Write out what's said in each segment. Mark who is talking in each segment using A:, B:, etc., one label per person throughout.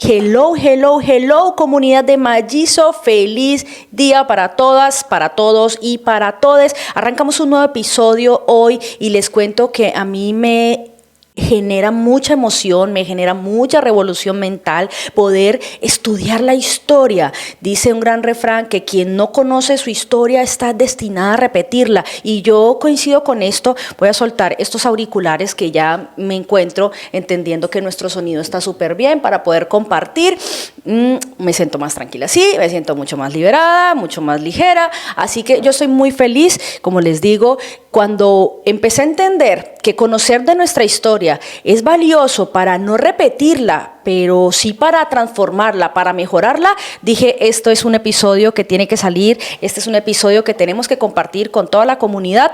A: Hello, hello, hello, comunidad de Mayizo. Feliz día para todas, para todos y para todes. Arrancamos un nuevo episodio hoy y les cuento que a mí me genera mucha emoción, me genera mucha revolución mental poder estudiar la historia. Dice un gran refrán que quien no conoce su historia está destinada a repetirla, y yo coincido con esto. Voy a soltar estos auriculares que ya me encuentro entendiendo que nuestro sonido está súper bien para poder compartir. Me siento más tranquila, sí, me siento mucho más liberada, mucho más ligera, así que yo estoy muy feliz. Como les digo, cuando empecé a entender que conocer de nuestra historia es valioso para no repetirla, pero sí para transformarla, para mejorarla, dije, esto es un episodio que tiene que salir, este es un episodio que tenemos que compartir con toda la comunidad.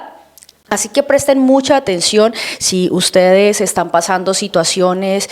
A: Así que presten mucha atención si ustedes están pasando situaciones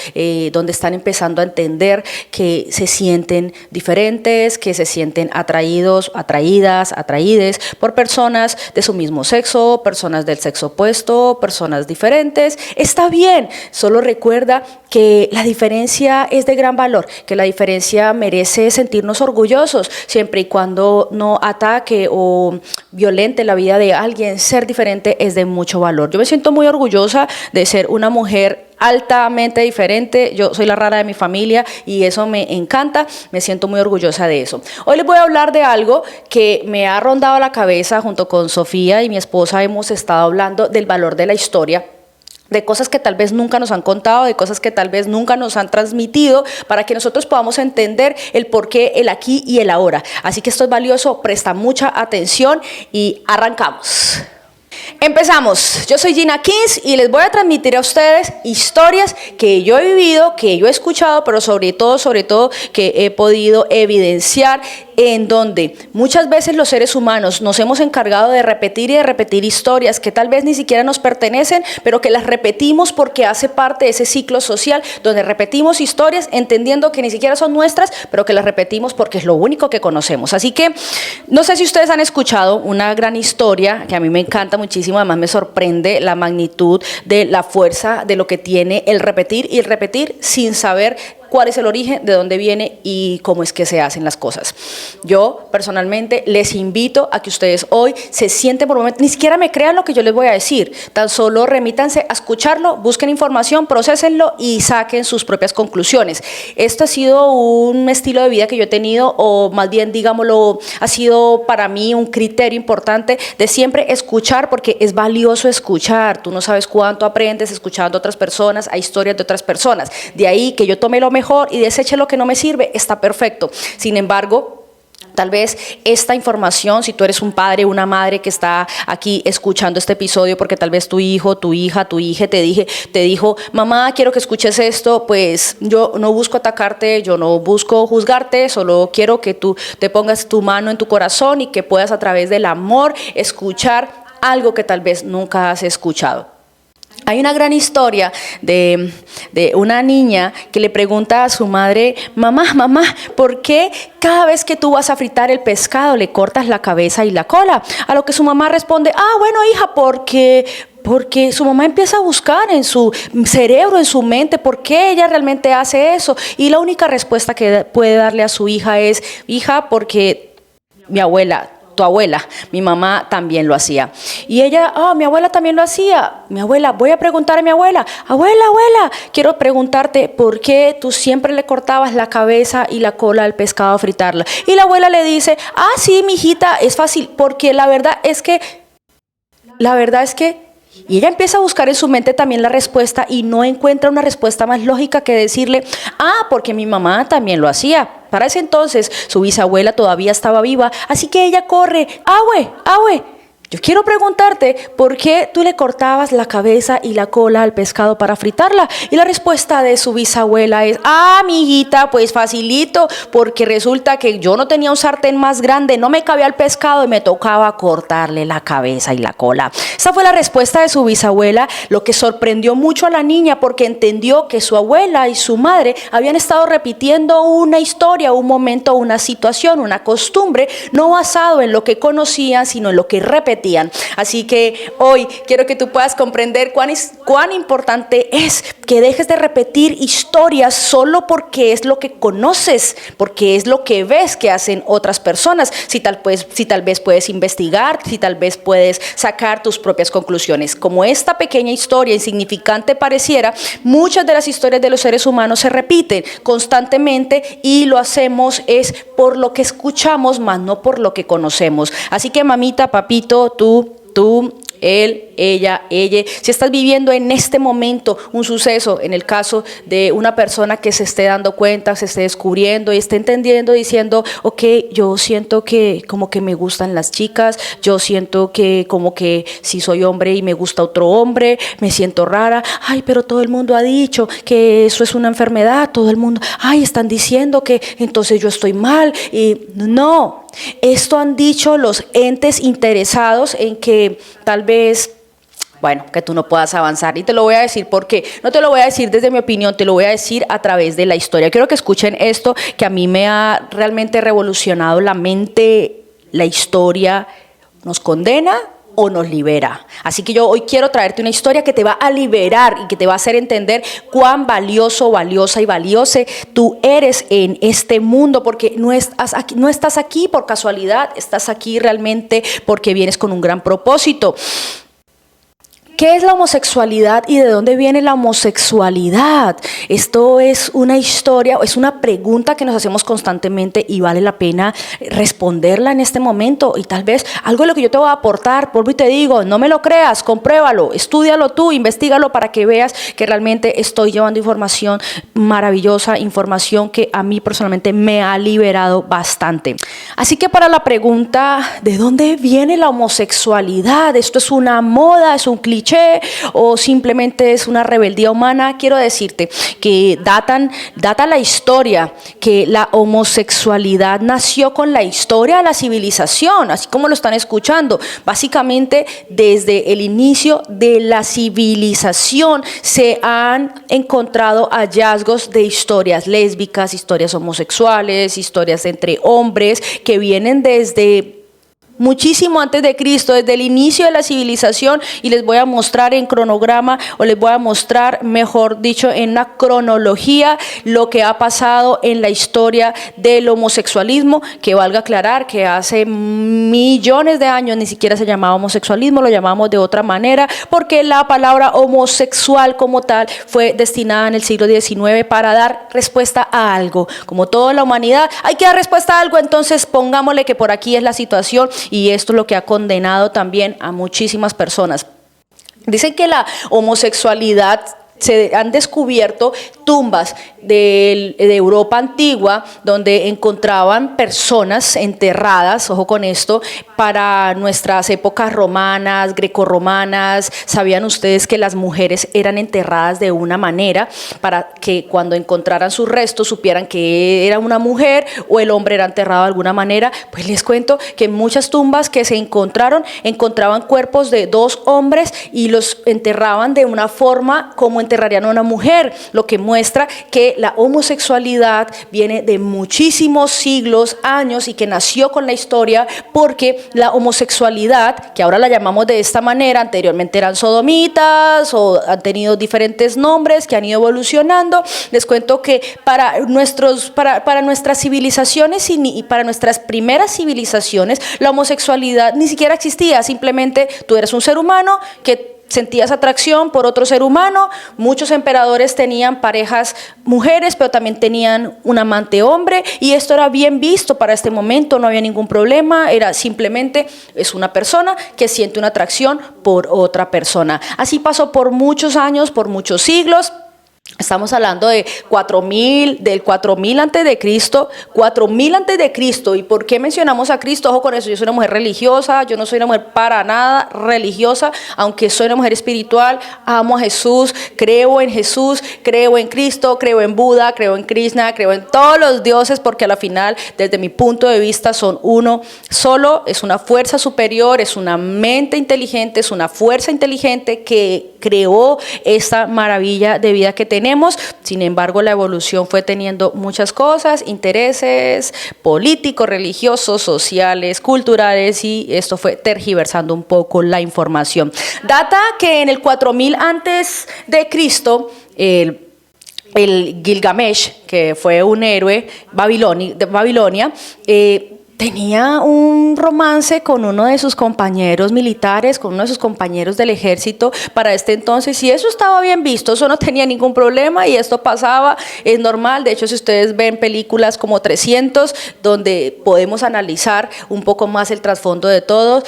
A: donde están empezando a entender que se sienten diferentes, que se sienten atraídos, atraídas, atraídes por personas de su mismo sexo, personas del sexo opuesto, personas diferentes. Está bien, solo recuerda que la diferencia es de gran valor, que la diferencia merece sentirnos orgullosos, siempre y cuando no ataque o violente la vida de alguien. Ser diferente es de mucho valor. Yo me siento muy orgullosa de ser una mujer altamente diferente. Yo soy la rara de mi familia y eso me encanta, me siento muy orgullosa de eso. Hoy les voy a hablar de algo que me ha rondado la cabeza. Junto con Sofía y mi esposa hemos estado hablando del valor de la historia, de cosas que tal vez nunca nos han contado, de cosas que tal vez nunca nos han transmitido, para que nosotros podamos entender el porqué, el aquí y el ahora. Así que esto es valioso, presta mucha atención y arrancamos. Empezamos. Yo soy Gina Kings y les voy a transmitir a ustedes historias que yo he vivido, que yo he escuchado, pero sobre todo que he podido evidenciar, en donde muchas veces los seres humanos nos hemos encargado de repetir y de repetir historias que tal vez ni siquiera nos pertenecen, pero que las repetimos porque hace parte de ese ciclo social donde repetimos historias entendiendo que ni siquiera son nuestras, pero que las repetimos porque es lo único que conocemos. Así que no sé si ustedes han escuchado una gran historia que a mí me encanta muchísimo. Además me sorprende la magnitud de la fuerza de lo que tiene el repetir y el repetir sin saber cuál es el origen, de dónde viene y cómo es que se hacen las cosas. Yo personalmente les invito a que ustedes hoy se sienten por un momento, ni siquiera me crean lo que yo les voy a decir, tan solo remítanse a escucharlo, busquen información, prosésenlo y saquen sus propias conclusiones. Esto ha sido un estilo de vida que yo he tenido, o más bien digámoslo, ha sido para mí un criterio importante de siempre escuchar, porque es valioso escuchar. Tú no sabes cuánto aprendes escuchando a otras personas, a historias de otras personas. De ahí que yo tome lo mejor y deseche lo que no me sirve, está perfecto. Sin embargo, tal vez esta información, si tú eres un padre, una madre que está aquí escuchando este episodio, porque tal vez tu hijo, tu hija te dijo, mamá, quiero que escuches esto, pues yo no busco atacarte, yo no busco juzgarte, solo quiero que tú te pongas tu mano en tu corazón y que puedas a través del amor escuchar algo que tal vez nunca has escuchado. Hay una gran historia de una niña que le pregunta a su madre, mamá, ¿por qué cada vez que tú vas a fritar el pescado le cortas la cabeza y la cola? A lo que su mamá responde, bueno, hija, porque su mamá empieza a buscar en su cerebro, en su mente, por qué ella realmente hace eso. Y la única respuesta que puede darle a su hija es, hija, porque tu abuela, mi mamá también lo hacía. Y ella, mi abuela también lo hacía. Mi abuela, voy a preguntar a mi abuela, abuela, quiero preguntarte por qué tú siempre le cortabas la cabeza y la cola al pescado a fritarla. Y la abuela le dice, sí, mijita, es fácil, porque la verdad es que, y ella empieza a buscar en su mente también la respuesta y no encuentra una respuesta más lógica que decirle, porque mi mamá también lo hacía. Para ese entonces su bisabuela todavía estaba viva, así que ella corre, abue, yo quiero preguntarte, ¿por qué tú le cortabas la cabeza y la cola al pescado para fritarla? Y la respuesta de su bisabuela es, mi hijita, pues facilito, porque resulta que yo no tenía un sartén más grande, no me cabía el pescado y me tocaba cortarle la cabeza y la cola. Esa fue la respuesta de su bisabuela, lo que sorprendió mucho a la niña, porque entendió que su abuela y su madre habían estado repitiendo una historia, un momento, una situación, una costumbre, no basado en lo que conocían, sino en lo que repetían repetían. Así que hoy quiero que tú puedas comprender cuán importante es que dejes de repetir historias solo porque es lo que conoces, porque es lo que ves que hacen otras personas. Si tal vez puedes investigar, si tal vez puedes sacar tus propias conclusiones. Como esta pequeña historia insignificante pareciera, muchas de las historias de los seres humanos se repiten constantemente y lo hacemos es por lo que escuchamos, más no por lo que conocemos. Así que mamita, papito, tú, él, ella, si estás viviendo en este momento un suceso, en el caso de una persona que se esté dando cuenta, se esté descubriendo y esté entendiendo, diciendo, ok, yo siento que como que me gustan las chicas, yo siento que como que si soy hombre y me gusta otro hombre, me siento rara, ay, pero todo el mundo ha dicho que eso es una enfermedad, todo el mundo, ay, están diciendo que entonces yo estoy mal, y no. Esto han dicho los entes interesados en que tal vez, bueno, que tú no puedas avanzar. Y te lo voy a decir porque no te lo voy a decir desde mi opinión, te lo voy a decir a través de la historia. Quiero que escuchen esto que a mí me ha realmente revolucionado la mente. La historia nos condena o nos libera. Así que yo hoy quiero traerte una historia que te va a liberar y que te va a hacer entender cuán valioso, valiosa y valiose tú eres en este mundo, porque no estás aquí por casualidad, estás aquí realmente porque vienes con un gran propósito. ¿Qué es la homosexualidad y de dónde viene la homosexualidad? Esto es una historia, es una pregunta que nos hacemos constantemente y vale la pena responderla en este momento. Y tal vez algo de lo que yo te voy a aportar, vuelvo y te digo, no me lo creas, compruébalo, estúdialo tú, investígalo para que veas que realmente estoy llevando información maravillosa, información que a mí personalmente me ha liberado bastante. Así que para la pregunta, ¿de dónde viene la homosexualidad? ¿Esto es una moda, es un cliché o simplemente es una rebeldía humana? Quiero decirte que data la historia que la homosexualidad nació con la historia de la civilización, así como lo están escuchando. Básicamente desde el inicio de la civilización se han encontrado hallazgos de historias lésbicas, historias homosexuales, historias entre hombres que vienen desde muchísimo antes de Cristo, desde el inicio de la civilización, y les voy a mostrar en cronograma, o les voy a mostrar, mejor dicho, en una cronología, lo que ha pasado en la historia del homosexualismo, que valga aclarar que hace millones de años ni siquiera se llamaba homosexualismo, lo llamamos de otra manera, porque la palabra homosexual como tal fue destinada en el siglo XIX para dar respuesta a algo. Como toda la humanidad, hay que dar respuesta a algo, entonces pongámosle que por aquí es la situación. Y esto es lo que ha condenado también a muchísimas personas. Dicen que la homosexualidad, se han descubierto tumbas de Europa antigua donde encontraban personas enterradas, ojo con esto, para nuestras épocas romanas, grecorromanas. ¿Sabían ustedes que las mujeres eran enterradas de una manera para que cuando encontraran sus restos supieran que era una mujer o el hombre era enterrado de alguna manera? Pues les cuento que en muchas tumbas que se encontraban cuerpos de dos hombres y los enterraban de una forma como enterrarían a una mujer, lo que muestra que la homosexualidad viene de muchísimos siglos, años, y que nació con la historia, porque la homosexualidad, que ahora la llamamos de esta manera, anteriormente eran sodomitas o han tenido diferentes nombres que han ido evolucionando. Les cuento que para nuestras civilizaciones y para nuestras primeras civilizaciones, la homosexualidad ni siquiera existía, simplemente tú eres un ser humano que sentías atracción por otro ser humano. Muchos emperadores tenían parejas mujeres, pero también tenían un amante hombre, y esto era bien visto para este momento, no había ningún problema, era simplemente es una persona que siente una atracción por otra persona. Así pasó por muchos años, por muchos siglos. Estamos hablando de 4000 antes de Cristo, 4000 antes de Cristo. ¿Y por qué mencionamos a Cristo? Ojo con eso, yo soy una mujer religiosa, yo no soy una mujer para nada religiosa, aunque soy una mujer espiritual, amo a Jesús, creo en Cristo, creo en Buda, creo en Krishna, creo en todos los dioses, porque a la final, desde mi punto de vista, son uno solo, es una fuerza superior, es una mente inteligente, es una fuerza inteligente que creó esta maravilla de vida que tenemos. tenemos. Sin embargo, la evolución fue teniendo muchas cosas, intereses políticos, religiosos, sociales, culturales, y esto fue tergiversando un poco la información. Data que en el 4000 antes de Cristo, el Gilgamesh, que fue un héroe de Babilonia, tenía un romance con uno de sus compañeros militares, con uno de sus compañeros del ejército para este entonces, y eso estaba bien visto, eso no tenía ningún problema y esto pasaba, es normal. De hecho, si ustedes ven películas como 300, donde podemos analizar un poco más el trasfondo de todo,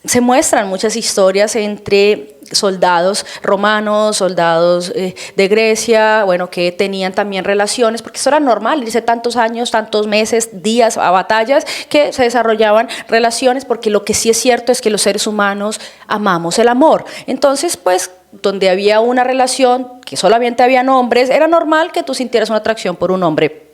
A: se muestran muchas historias entre soldados romanos, soldados de Grecia, bueno, que tenían también relaciones, porque eso era normal, irse tantos años, tantos meses, días a batallas, que se desarrollaban relaciones, porque lo que sí es cierto es que los seres humanos amamos el amor. Entonces, pues, donde había una relación que solamente habían hombres, era normal que tú sintieras una atracción por un hombre.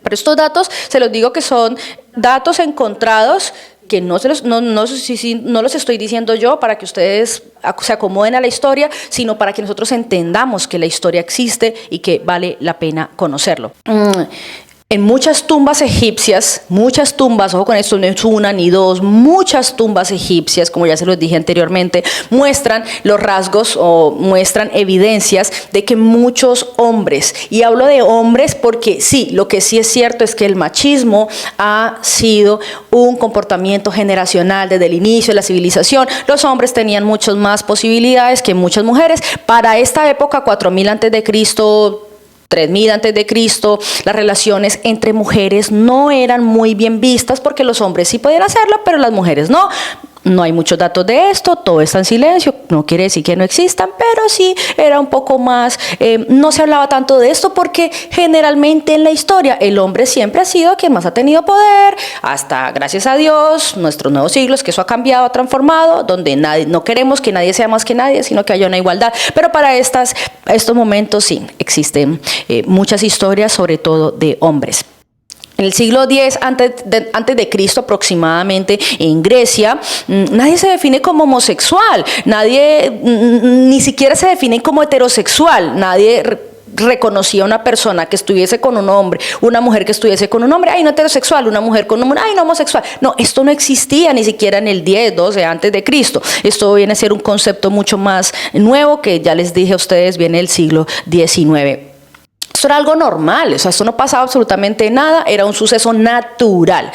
A: Pero estos datos, se los digo que son datos encontrados, que no los estoy diciendo yo para que ustedes se acomoden a la historia, sino para que nosotros entendamos que la historia existe y que vale la pena conocerlo. En muchas tumbas egipcias, ojo con esto, no es una ni dos, muchas tumbas egipcias, como ya se los dije anteriormente, muestran los rasgos o muestran evidencias de que muchos hombres, y hablo de hombres porque sí, lo que sí es cierto es que el machismo ha sido un comportamiento generacional desde el inicio de la civilización. Los hombres tenían muchas más posibilidades que muchas mujeres. Para esta época, 4000 antes de Cristo, 3000 antes de Cristo, las relaciones entre mujeres no eran muy bien vistas, porque los hombres sí podían hacerlo, pero las mujeres no. No hay muchos datos de esto, todo está en silencio, no quiere decir que no existan, pero sí era un poco más, no se hablaba tanto de esto, porque generalmente en la historia el hombre siempre ha sido quien más ha tenido poder, hasta gracias a Dios, nuestros nuevos siglos, que eso ha cambiado, ha transformado, donde no queremos que nadie sea más que nadie, sino que haya una igualdad. Pero para estos momentos sí, existen muchas historias, sobre todo de hombres. En el siglo X antes de Cristo aproximadamente, en Grecia, nadie se define como homosexual, nadie ni siquiera se define como heterosexual, nadie reconocía a una persona que estuviese con un hombre, una mujer que estuviese con un hombre, ay, no heterosexual, una mujer con un hombre, ay, no homosexual. No, esto no existía ni siquiera en el 10, 12 antes de Cristo. Esto viene a ser un concepto mucho más nuevo, que ya les dije a ustedes, viene del siglo XIX. Esto era algo normal, o sea, esto no pasaba absolutamente nada, era un suceso natural.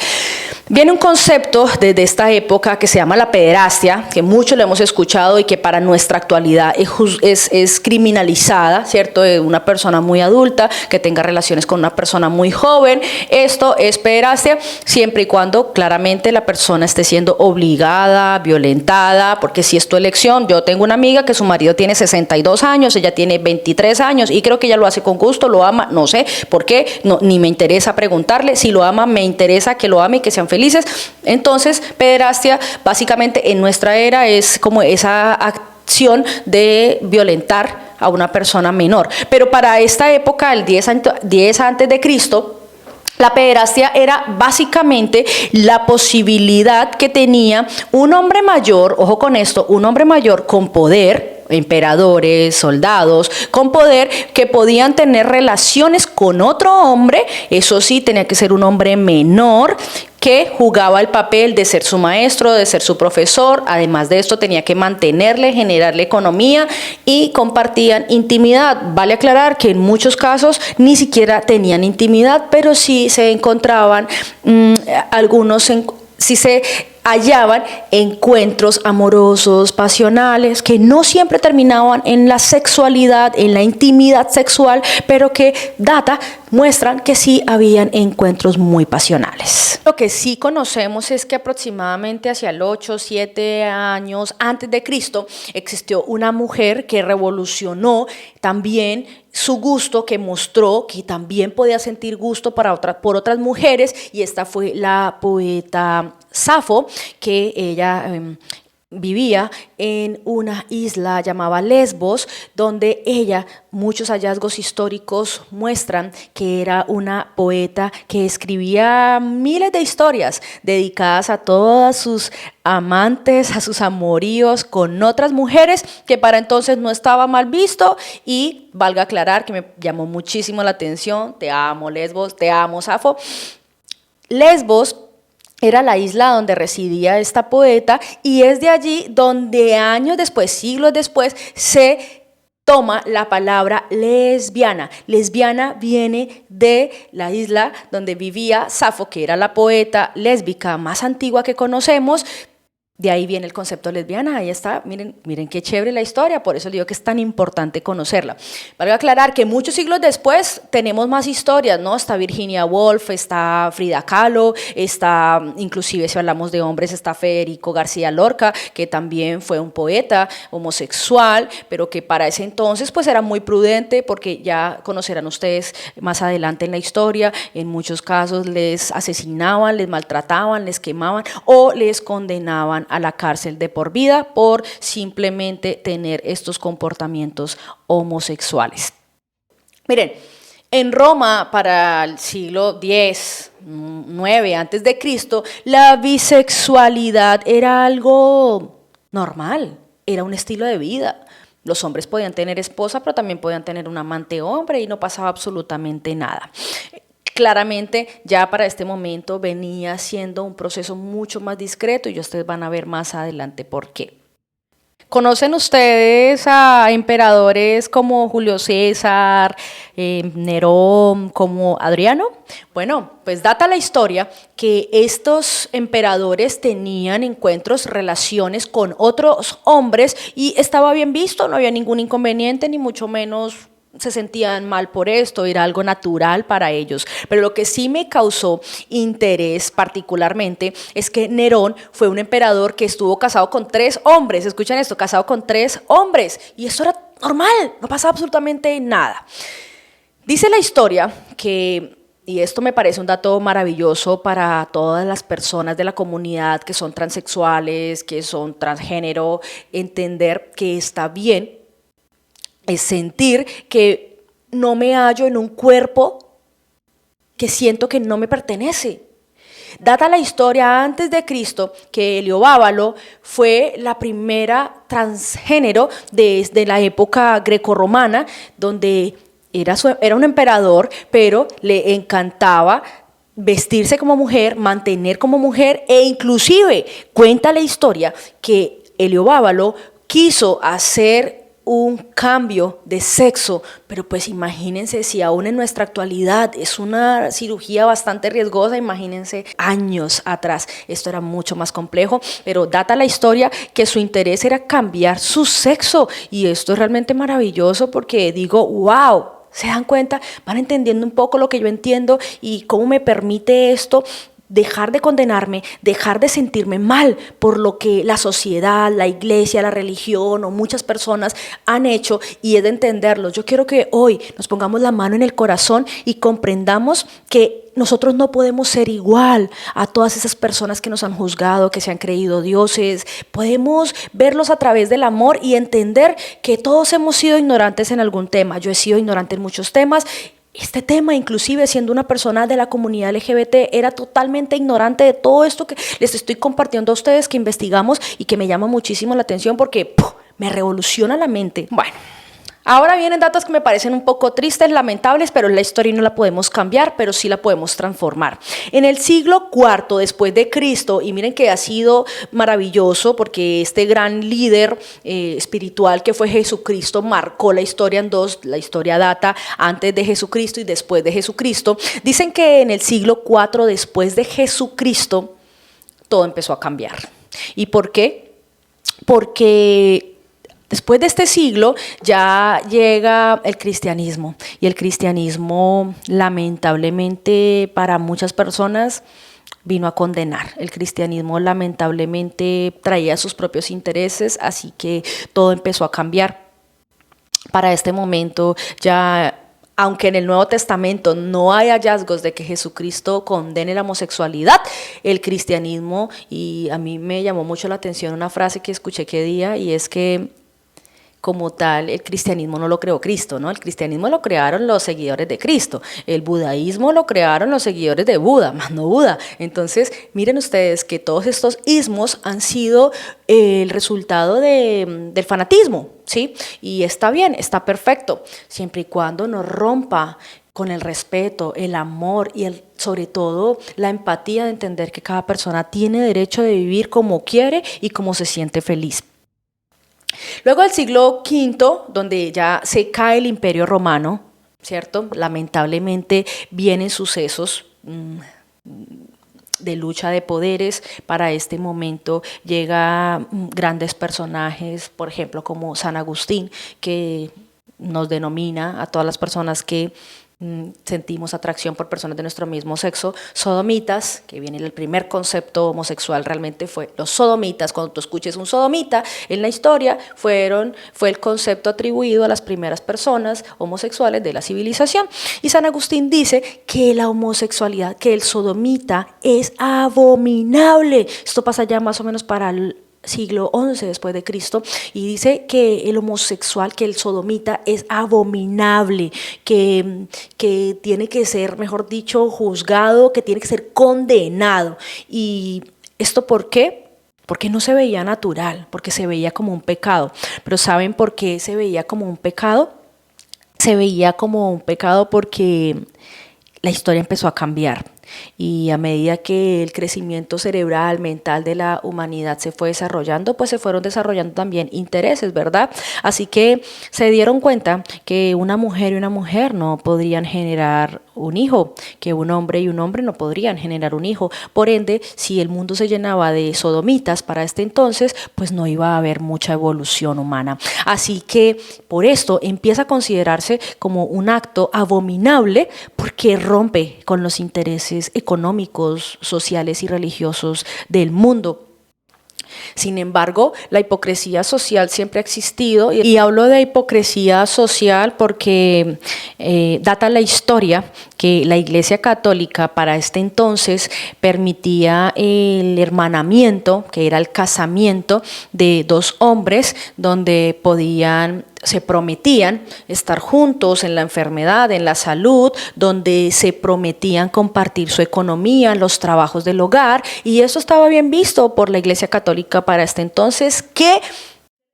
A: Viene un concepto desde esta época que se llama la pederastia, que muchos lo hemos escuchado y que para nuestra actualidad es criminalizada, ¿cierto? De una persona muy adulta que tenga relaciones con una persona muy joven. Esto es pederastia siempre y cuando claramente la persona esté siendo obligada, violentada, porque si es tu elección. Yo tengo una amiga que su marido tiene 62 años, ella tiene 23 años y creo que ella lo hace con gusto, lo ama, no sé por qué, no, ni me interesa preguntarle. Si lo ama, me interesa que lo ame y que sean felices. Entonces, pederastia básicamente en nuestra era es como esa acción de violentar a una persona menor. Pero para esta época, el 10 antes de Cristo, la pederastia era básicamente la posibilidad que tenía un hombre mayor, ojo con esto, un hombre mayor con poder, emperadores, soldados con poder, que podían tener relaciones con otro hombre. Eso sí, tenía que ser un hombre menor que jugaba el papel de ser su maestro, de ser su profesor. Además de esto, tenía que mantenerle, generarle economía y compartían intimidad. Vale aclarar que en muchos casos ni siquiera tenían intimidad, pero sí se encontraban sí se hallaban encuentros amorosos, pasionales, que no siempre terminaban en la sexualidad, en la intimidad sexual, pero que muestran que sí habían encuentros muy pasionales. Lo que sí conocemos es que aproximadamente hacia el 8, 7 años antes de Cristo existió una mujer que revolucionó también su gusto, que mostró que también podía sentir gusto por otras mujeres, y esta fue la poeta Safo, que ella vivía en una isla llamada Lesbos, donde ella, muchos hallazgos históricos muestran que era una poeta que escribía miles de historias dedicadas a todas sus amantes, a sus amoríos con otras mujeres, que para entonces no estaba mal visto. Y valga aclarar que me llamó muchísimo la atención: te amo Lesbos, te amo Safo. Lesbos era la isla donde residía esta poeta, y es de allí donde años después, siglos después, se toma la palabra lesbiana. Lesbiana viene de la isla donde vivía Safo, que era la poeta lésbica más antigua que conocemos. De ahí viene el concepto lesbiana. Ahí está, miren qué chévere la historia, por eso le digo que es tan importante conocerla. Vale aclarar que muchos siglos después tenemos más historias, ¿no? Está Virginia Woolf, está Frida Kahlo, está, inclusive si hablamos de hombres, está Federico García Lorca, que también fue un poeta homosexual, pero que para ese entonces pues era muy prudente, porque ya conocerán ustedes más adelante en la historia, en muchos casos les asesinaban, les maltrataban, les quemaban o les condenaban a la cárcel de por vida por simplemente tener estos comportamientos homosexuales. Miren, en Roma para el siglo X, IX antes de Cristo, la bisexualidad era algo normal, era un estilo de vida. Los hombres podían tener esposa, pero también podían tener un amante hombre y no pasaba absolutamente nada. Claramente ya para este momento venía siendo un proceso mucho más discreto, y ustedes van a ver más adelante por qué. ¿Conocen ustedes a emperadores como Julio César, Nerón, como Adriano? Bueno, pues data la historia que estos emperadores tenían encuentros, relaciones con otros hombres, y estaba bien visto, no había ningún inconveniente, ni mucho menos se sentían mal por esto, era algo natural para ellos. Pero lo que sí me causó interés particularmente es que Nerón fue un emperador que estuvo casado con 3 hombres, escuchen esto, casado con 3 hombres, y esto era normal, no pasaba absolutamente nada. Dice la historia que, y esto me parece un dato maravilloso para todas las personas de la comunidad que son transexuales, que son transgénero, entender que está bien, es sentir que no me hallo en un cuerpo que siento que no me pertenece. Data la historia antes de Cristo que Heliobábalo fue la primera transgénero desde la época grecorromana, donde era un emperador, pero le encantaba vestirse como mujer, mantener como mujer, e inclusive cuenta la historia que Heliobábalo quiso hacer un cambio de sexo, pero pues imagínense, si aún en nuestra actualidad es una cirugía bastante riesgosa, imagínense años atrás, esto era mucho más complejo, pero data la historia que su interés era cambiar su sexo, y esto es realmente maravilloso, porque digo, wow, ¿se dan cuenta? Van entendiendo un poco lo que yo entiendo y cómo me permite esto dejar de condenarme, dejar de sentirme mal por lo que la sociedad, la iglesia, la religión o muchas personas han hecho, y es de entenderlos. Yo quiero que hoy nos pongamos la mano en el corazón y comprendamos que nosotros no podemos ser igual a todas esas personas que nos han juzgado, que se han creído dioses. Podemos verlos a través del amor y entender que todos hemos sido ignorantes en algún tema. Yo he sido ignorante en muchos temas. Este tema, inclusive siendo una persona de la comunidad LGBT, era totalmente ignorante de todo esto que les estoy compartiendo a ustedes, que investigamos y que me llama muchísimo la atención porque me revoluciona la mente. Bueno, ahora vienen datos que me parecen un poco tristes, lamentables, pero la historia no la podemos cambiar, pero sí la podemos transformar. En el siglo IV después de Cristo, y miren que ha sido maravilloso porque este gran líder espiritual que fue Jesucristo marcó la historia en dos. La historia data antes de Jesucristo y después de Jesucristo. Dicen que en el siglo IV después de Jesucristo todo empezó a cambiar. ¿Y por qué? Porque después de este siglo ya llega el cristianismo, y el cristianismo lamentablemente para muchas personas vino a condenar. El cristianismo lamentablemente traía sus propios intereses, así que todo empezó a cambiar. Para este momento ya aunque en el Nuevo Testamento no hay hallazgos de que Jesucristo condene la homosexualidad, el cristianismo, y a mí me llamó mucho la atención una frase que escuché que día, y es que como tal, el cristianismo no lo creó Cristo, ¿no? El cristianismo lo crearon los seguidores de Cristo, el budaísmo lo crearon los seguidores de Buda, más no Buda. Entonces, miren ustedes que todos estos ismos han sido el resultado del fanatismo, ¿sí? Y está bien, está perfecto, siempre y cuando no rompa con el respeto, el amor y sobre todo la empatía de entender que cada persona tiene derecho de vivir como quiere y como se siente feliz. Luego del siglo V, donde ya se cae el Imperio Romano, ¿cierto? Lamentablemente vienen sucesos de lucha de poderes. Para este momento llegan grandes personajes, por ejemplo, como San Agustín, que nos denomina a todas las personas que sentimos atracción por personas de nuestro mismo sexo, sodomitas, que viene el primer concepto homosexual realmente fue los sodomitas. Cuando tú escuches un sodomita en la historia, fue el concepto atribuido a las primeras personas homosexuales de la civilización. Y San Agustín dice que la homosexualidad, que el sodomita es abominable. Esto pasa ya más o menos para el siglo XI después de Cristo, y dice que el homosexual, que el sodomita es abominable, que tiene que ser, mejor dicho, juzgado, que tiene que ser condenado. ¿Y esto por qué? Porque no se veía natural, porque se veía como un pecado. Pero ¿saben por qué se veía como un pecado? Se veía como un pecado porque la historia empezó a cambiar. Y a medida que el crecimiento cerebral, mental de la humanidad se fue desarrollando, pues se fueron desarrollando también intereses, ¿verdad? Así que se dieron cuenta que una mujer y una mujer no podrían generar un hijo, que un hombre y un hombre no podrían generar un hijo. Por ende, si el mundo se llenaba de sodomitas para este entonces, pues no iba a haber mucha evolución humana. Así que por esto empieza a considerarse como un acto abominable, porque rompe con los intereses económicos, sociales y religiosos del mundo. Sin embargo, la hipocresía social siempre ha existido, y hablo de hipocresía social porque data la historia que la Iglesia Católica para este entonces permitía el hermanamiento, que era el casamiento de dos hombres, donde se prometían estar juntos en la enfermedad, en la salud, donde se prometían compartir su economía, los trabajos del hogar, y eso estaba bien visto por la Iglesia Católica para este entonces, que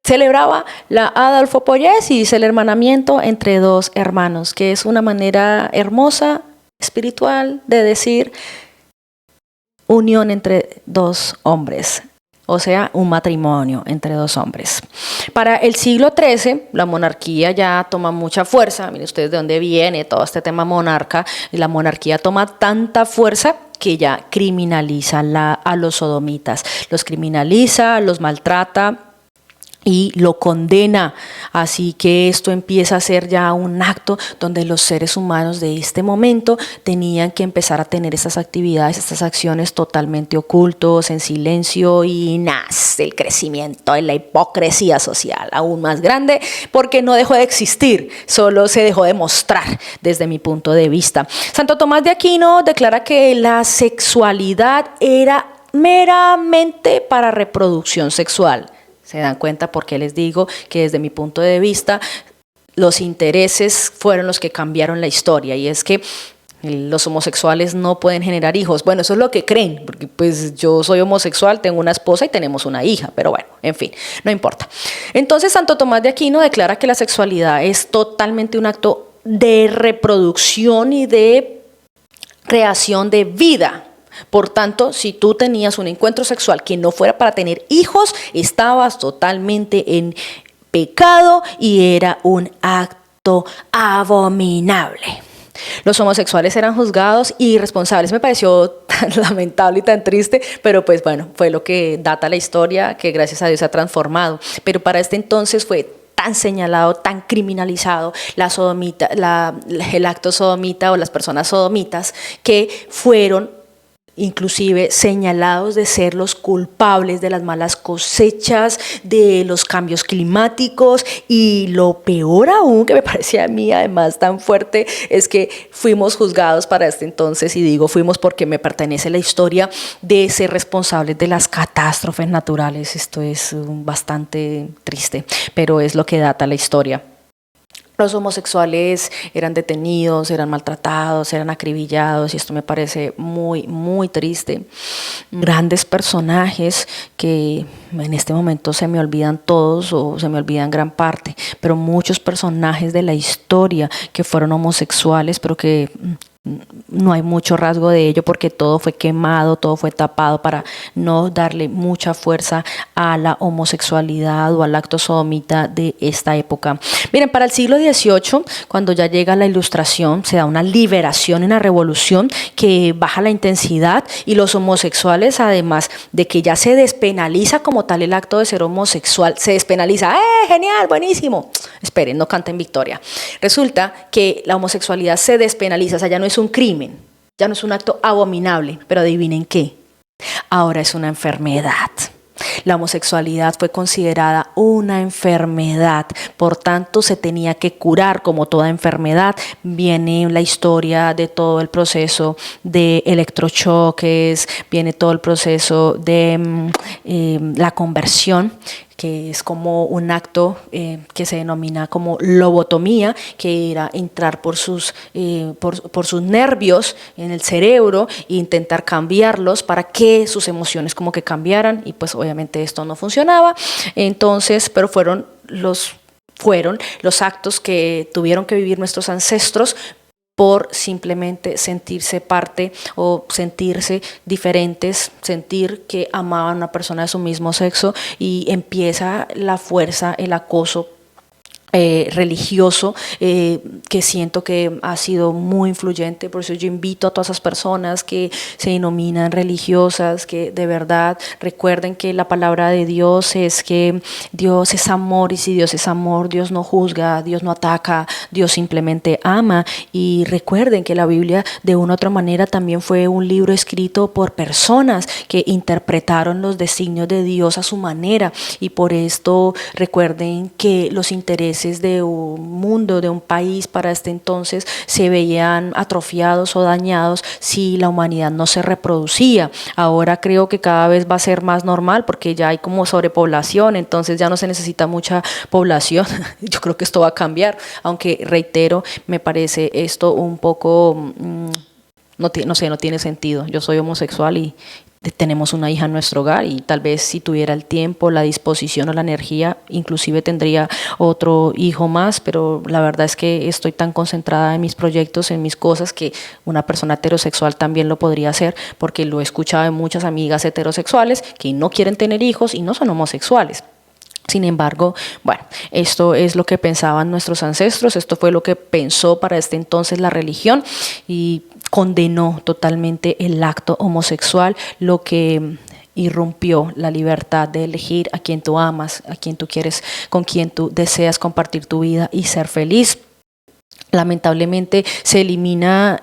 A: celebraba la adulfopoiesis, el hermanamiento entre dos hermanos, que es una manera hermosa, espiritual, de decir unión entre dos hombres. O sea, un matrimonio entre dos hombres. Para el siglo XIII, la monarquía ya toma mucha fuerza. Miren ustedes de dónde viene todo este tema monarca. La monarquía toma tanta fuerza que ya criminaliza a los sodomitas. Los criminaliza, los maltrata y lo condena. Así que esto empieza a ser ya un acto donde los seres humanos de este momento tenían que empezar a tener estas actividades, estas acciones totalmente ocultos, en silencio, y nace el crecimiento de la hipocresía social aún más grande, porque no dejó de existir, solo se dejó de mostrar desde mi punto de vista. Santo Tomás de Aquino declara que la sexualidad era meramente para reproducción sexual. ¿Se dan cuenta por qué les digo que desde mi punto de vista los intereses fueron los que cambiaron la historia? Y es que los homosexuales no pueden generar hijos. Bueno, eso es lo que creen, porque pues yo soy homosexual, tengo una esposa y tenemos una hija, pero bueno, en fin, no importa. Entonces Santo Tomás de Aquino declara que la sexualidad es totalmente un acto de reproducción y de creación de vida. Por tanto, si tú tenías un encuentro sexual que no fuera para tener hijos, estabas totalmente en pecado y era un acto abominable. Los homosexuales eran juzgados irresponsables. Me pareció tan lamentable y tan triste, pero pues bueno, fue lo que data la historia, que gracias a Dios se ha transformado. Pero para este entonces fue tan señalado, tan criminalizado el acto sodomita o las personas sodomitas, que fueron inclusive señalados de ser los culpables de las malas cosechas, de los cambios climáticos, y lo peor aún, que me parece a mí además tan fuerte, es que fuimos juzgados para este entonces, y digo fuimos porque me pertenece la historia, de ser responsables de las catástrofes naturales. Esto es bastante triste, pero es lo que data la historia. Los homosexuales eran detenidos, eran maltratados, eran acribillados, y esto me parece muy, muy triste. Grandes personajes que en este momento se me olvidan todos, o se me olvidan gran parte, pero muchos personajes de la historia que fueron homosexuales, pero que no hay mucho rasgo de ello porque todo fue quemado, todo fue tapado para no darle mucha fuerza a la homosexualidad o al acto sodomita de esta época. Miren, para el siglo XVIII, cuando ya llega la Ilustración, se da una liberación en la Revolución que baja la intensidad, y los homosexuales, además de que ya se despenaliza como tal el acto de ser homosexual, se despenaliza. ¡Genial! ¡Buenísimo! Esperen, no canten victoria. Resulta que la homosexualidad se despenaliza, o sea, ya no es un crimen, ya no es un acto abominable, pero adivinen qué, ahora es una enfermedad. La homosexualidad fue considerada una enfermedad, por tanto se tenía que curar como toda enfermedad. Viene la historia de todo el proceso de electrochoques, viene todo el proceso de la conversión, que es como un acto que se denomina como lobotomía, que era entrar por sus nervios en el cerebro e intentar cambiarlos para que sus emociones como que cambiaran, y pues obviamente esto no funcionaba. Entonces, pero fueron los actos que tuvieron que vivir nuestros ancestros por simplemente sentirse parte o sentirse diferentes, sentir que amaban a una persona de su mismo sexo, y empieza la fuerza, el acoso religioso, que siento que ha sido muy influyente. Por eso yo invito a todas esas personas que se denominan religiosas, que de verdad recuerden que la palabra de Dios es que Dios es amor, y si Dios es amor, Dios no juzga, Dios no ataca, Dios simplemente ama. Y recuerden que la Biblia de una u otra manera también fue un libro escrito por personas que interpretaron los designios de Dios a su manera, y por esto recuerden que los intereses de un mundo, de un país para este entonces, se veían atrofiados o dañados si la humanidad no se reproducía. Ahora creo que cada vez va a ser más normal porque ya hay como sobrepoblación, entonces ya no se necesita mucha población. Yo creo que esto va a cambiar, aunque reitero, me parece esto un poco, no tiene sentido. Yo soy homosexual y tenemos una hija en nuestro hogar, y tal vez si tuviera el tiempo, la disposición o la energía, inclusive tendría otro hijo más, pero la verdad es que estoy tan concentrada en mis proyectos, en mis cosas, que una persona heterosexual también lo podría hacer, porque lo he escuchado de muchas amigas heterosexuales que no quieren tener hijos y no son homosexuales. Sin embargo, bueno, esto es lo que pensaban nuestros ancestros, esto fue lo que pensó para este entonces la religión, y condenó totalmente el acto homosexual, lo que irrumpió la libertad de elegir a quien tú amas, a quien tú quieres, con quien tú deseas compartir tu vida y ser feliz. Lamentablemente se elimina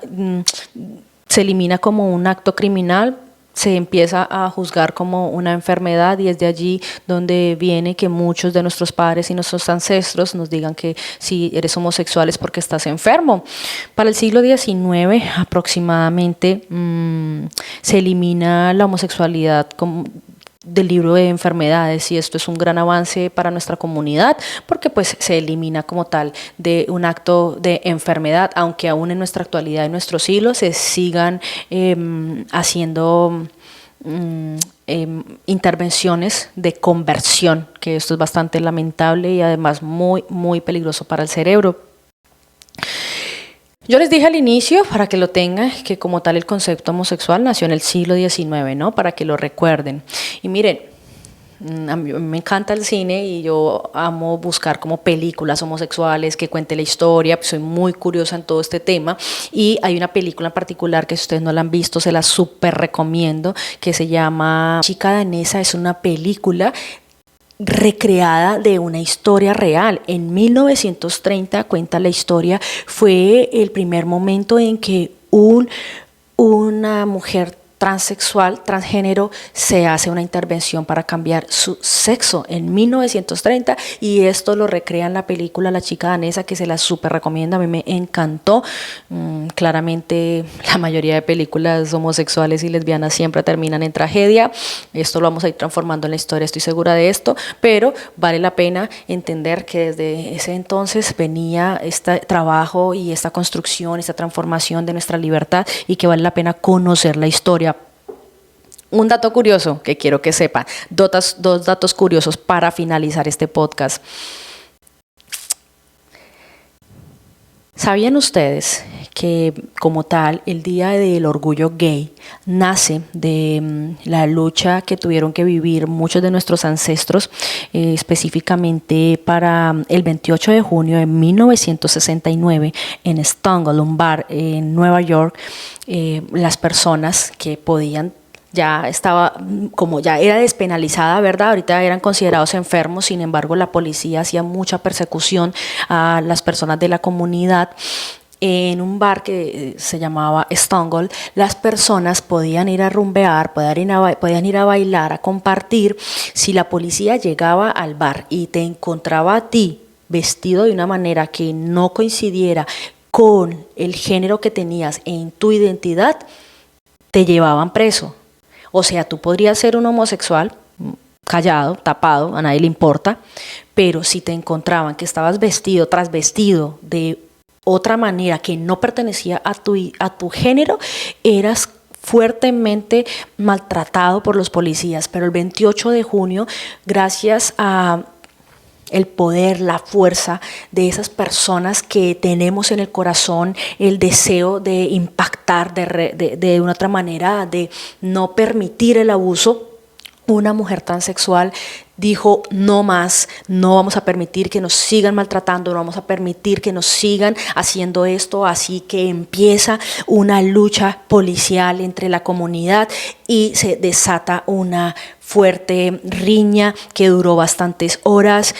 A: como un acto criminal, se empieza a juzgar como una enfermedad, y es de allí donde viene que muchos de nuestros padres y nuestros ancestros nos digan que si eres homosexual es porque estás enfermo. Para el siglo XIX aproximadamente se elimina la homosexualidad como del libro de enfermedades, y esto es un gran avance para nuestra comunidad porque pues se elimina como tal de un acto de enfermedad, aunque aún en nuestra actualidad, en nuestro siglo, se sigan haciendo intervenciones de conversión, que esto es bastante lamentable y además muy, muy peligroso para el cerebro. Yo les dije al inicio, para que lo tengan, que como tal el concepto homosexual nació en el siglo XIX, ¿no? Para que lo recuerden. Y miren, a mí me encanta el cine y yo amo buscar como películas homosexuales que cuente la historia, pues soy muy curiosa en todo este tema, y hay una película en particular que si ustedes no la han visto se la súper recomiendo, que se llama Chica Danesa. Es una película recreada de una historia real. En 1930 cuenta la historia, fue el primer momento en que una mujer transexual, transgénero, se hace una intervención para cambiar su sexo en 1930 y esto lo recrea en la película La chica danesa, que se la súper recomiendo, a mí me encantó. Claramente la mayoría de películas homosexuales y lesbianas siempre terminan en tragedia, esto lo vamos a ir transformando en la historia, estoy segura de esto, pero vale la pena entender que desde ese entonces venía este trabajo y esta construcción, esta transformación de nuestra libertad y que vale la pena conocer la historia. Un dato curioso que quiero que sepan, dos datos curiosos para finalizar este podcast. ¿Sabían ustedes que como tal el Día del Orgullo Gay nace de la lucha que tuvieron que vivir muchos de nuestros ancestros, específicamente para el 28 de junio de 1969 en Stonewall, un bar en Nueva York, las personas que podían ya estaba, como ya era despenalizada, ¿verdad? Ahorita eran considerados enfermos, sin embargo la policía hacía mucha persecución a las personas de la comunidad. En un bar que se llamaba Stonewall, las personas podían ir a rumbear, podían ir a bailar, a compartir. Si la policía llegaba al bar y te encontraba a ti vestido de una manera que no coincidiera con el género que tenías en tu identidad, te llevaban preso. O sea, tú podrías ser un homosexual callado, tapado, a nadie le importa, pero si te encontraban que estabas vestido, trasvestido de otra manera que no pertenecía a tu género, eras fuertemente maltratado por los policías. Pero el 28 de junio, gracias a el poder, la fuerza de esas personas que tenemos en el corazón, el deseo de impactar de una otra manera, de no permitir el abuso, una mujer transexual dijo: no más, no vamos a permitir que nos sigan maltratando, no vamos a permitir que nos sigan haciendo esto. Así que empieza una lucha policial entre la comunidad y se desata una fuerte riña que duró bastantes horas,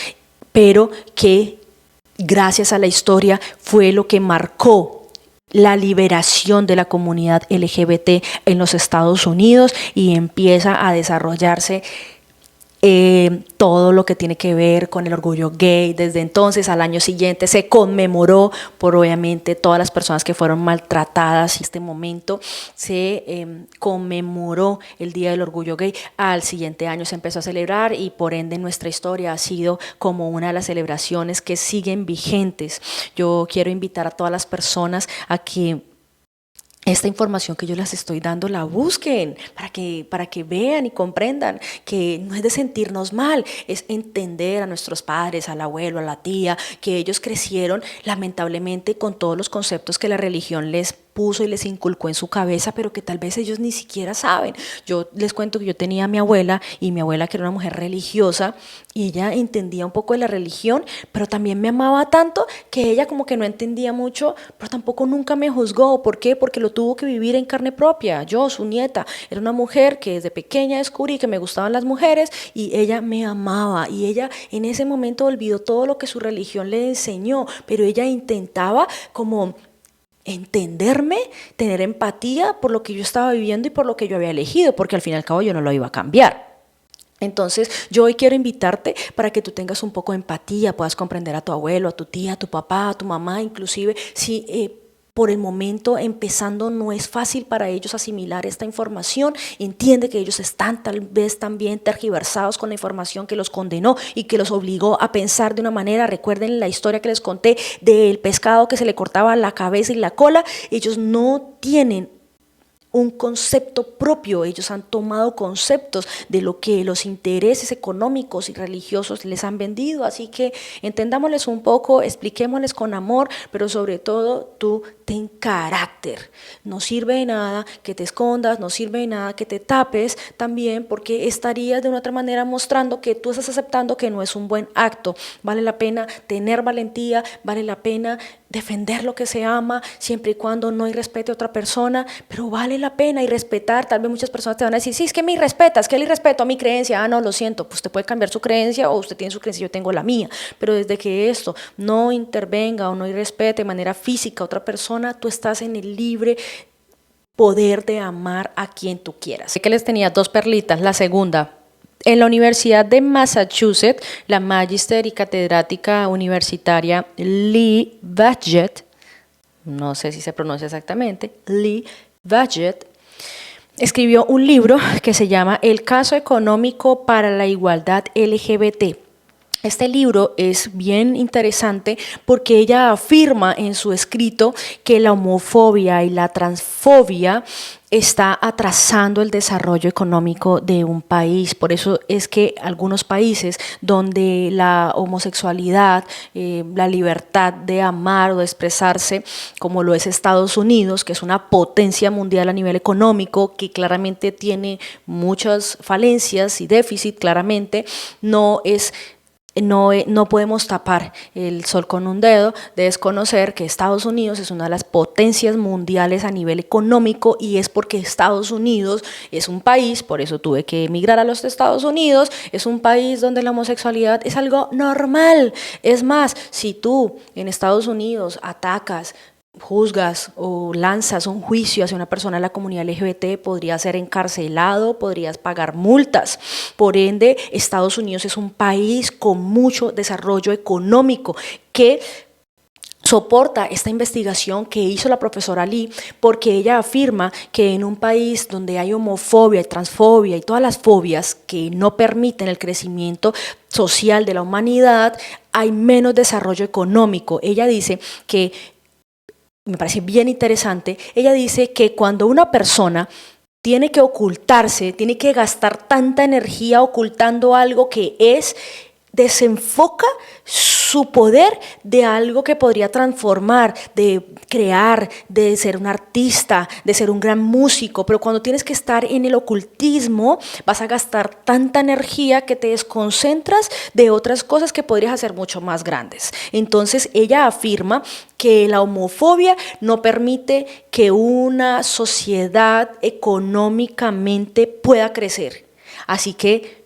A: pero que gracias a la historia fue lo que marcó la liberación de la comunidad LGBT en los Estados Unidos y empieza a desarrollarse todo lo que tiene que ver con el orgullo gay. Desde entonces, al año siguiente, se conmemoró por obviamente todas las personas que fueron maltratadas. En este momento se conmemoró el Día del Orgullo Gay. Al siguiente año se empezó a celebrar y por ende nuestra historia ha sido como una de las celebraciones que siguen vigentes. Yo quiero invitar a todas las personas a que esta información que yo les estoy dando la busquen para que vean y comprendan que no es de sentirnos mal, es entender a nuestros padres, al abuelo, a la tía, que ellos crecieron lamentablemente con todos los conceptos que la religión les puso y les inculcó en su cabeza, pero que tal vez ellos ni siquiera saben. Yo les cuento que yo tenía a mi abuela, y mi abuela, que era una mujer religiosa, y ella entendía un poco de la religión, pero también me amaba tanto que ella como que no entendía mucho, pero tampoco nunca me juzgó. ¿Por qué? Porque lo tuvo que vivir en carne propia. Yo, su nieta, era una mujer que desde pequeña descubrí que me gustaban las mujeres y ella me amaba, y ella en ese momento olvidó todo lo que su religión le enseñó, pero ella intentaba como entenderme, tener empatía por lo que yo estaba viviendo y por lo que yo había elegido, porque al fin y al cabo yo no lo iba a cambiar. Entonces yo hoy quiero invitarte para que tú tengas un poco de empatía, puedas comprender a tu abuelo, a tu tía, a tu papá, a tu mamá, inclusive si por el momento empezando no es fácil para ellos asimilar esta información. Entiende que ellos están tal vez también tergiversados con la información que los condenó y que los obligó a pensar de una manera. Recuerden la historia que les conté del pescado que se le cortaba la cabeza y la cola. Ellos no tienen un concepto propio, ellos han tomado conceptos de lo que los intereses económicos y religiosos les han vendido. Así que entendámosles un poco, expliquémosles con amor, pero sobre todo tú ten carácter. No sirve de nada que te escondas, no sirve de nada que te tapes también, porque estarías de una otra manera mostrando que tú estás aceptando que no es un buen acto. Vale la pena tener valentía, vale la pena defender lo que se ama, siempre y cuando no irrespete a otra persona, pero vale la pena y respetar. Tal vez muchas personas te van a decir: sí, es que me irrespetas, que le respeto a mi creencia. No, lo siento, pues usted puede cambiar su creencia, o usted tiene su creencia, yo tengo la mía, pero desde que esto no intervenga o no irrespete de manera física a otra persona, tú estás en el libre poder de amar a quien tú quieras. Sé que les tenía 2 perlitas. La segunda, en la Universidad de Massachusetts, la magíster y catedrática universitaria Lee Badgett, no sé si se pronuncia exactamente, Lee Badgett, escribió un libro que se llama El caso económico para la igualdad LGBT. Este libro es bien interesante porque ella afirma en su escrito que la homofobia y la transfobia está atrasando el desarrollo económico de un país. Por eso es que algunos países donde la homosexualidad, la libertad de amar o de expresarse, como lo es Estados Unidos, que es una potencia mundial a nivel económico, que claramente tiene muchas falencias y déficit, claramente, no podemos tapar el sol con un dedo de desconocer que Estados Unidos es una de las potencias mundiales a nivel económico, y es porque Estados Unidos es un país, por eso tuve que emigrar a los Estados Unidos, es un país donde la homosexualidad es algo normal. Es más, si tú en Estados Unidos atacas, juzgas o lanzas un juicio hacia una persona de la comunidad LGBT, podrías ser encarcelado, podrías pagar multas. Por ende, Estados Unidos es un país con mucho desarrollo económico que soporta esta investigación que hizo la profesora Lee, porque ella afirma que en un país donde hay homofobia, transfobia y todas las fobias que no permiten el crecimiento social de la humanidad, hay menos desarrollo económico. Ella dice que, me parece bien interesante, ella dice que cuando una persona tiene que ocultarse, tiene que gastar tanta energía ocultando algo que es, desenfoca su poder de algo que podría transformar, de crear, de ser un artista, de ser un gran músico. Pero cuando tienes que estar en el ocultismo, vas a gastar tanta energía que te desconcentras de otras cosas que podrías hacer mucho más grandes. Entonces ella afirma que la homofobia no permite que una sociedad económicamente pueda crecer. Así que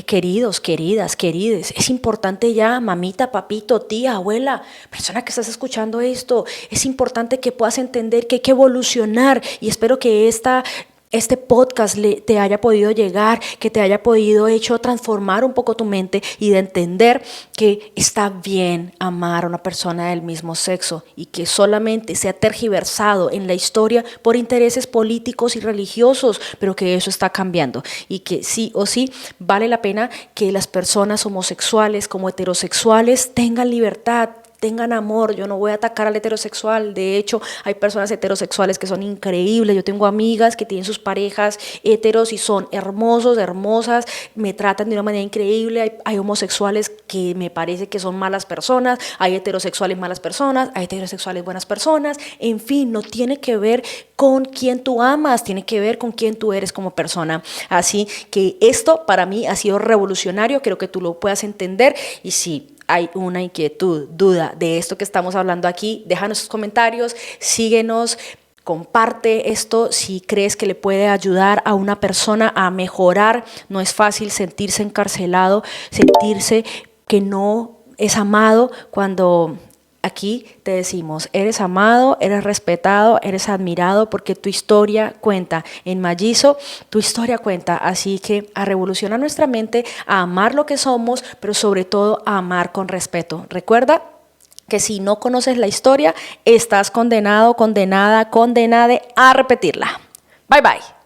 A: queridos, queridas, querides, es importante ya, mamita, papito, tía, abuela, persona que estás escuchando esto, es importante que puedas entender que hay que evolucionar, y espero que este podcast te haya podido llegar, que te haya podido hecho transformar un poco tu mente y de entender que está bien amar a una persona del mismo sexo, y que solamente se ha tergiversado en la historia por intereses políticos y religiosos, pero que eso está cambiando, y que sí o sí vale la pena que las personas homosexuales como heterosexuales tengan libertad, tengan amor. Yo no voy a atacar al heterosexual, de hecho hay personas heterosexuales que son increíbles. Yo tengo amigas que tienen sus parejas heteros y son hermosos, hermosas, me tratan de una manera increíble. Hay homosexuales que me parece que son malas personas, hay heterosexuales malas personas, hay heterosexuales buenas personas. En fin, no tiene que ver con quién tú amas, tiene que ver con quién tú eres como persona. Así que esto para mí ha sido revolucionario, creo que tú lo puedas entender. Y si hay una inquietud, duda de esto que estamos hablando aquí, déjanos tus comentarios, síguenos, comparte esto si crees que le puede ayudar a una persona a mejorar. No es fácil sentirse encarcelado, sentirse que no es amado, cuando aquí te decimos, eres amado, eres respetado, eres admirado, porque tu historia cuenta. En Mallizo, tu historia cuenta. Así que a revolucionar nuestra mente, a amar lo que somos, pero sobre todo a amar con respeto. Recuerda que si no conoces la historia, estás condenado, condenada, condenade a repetirla. Bye bye.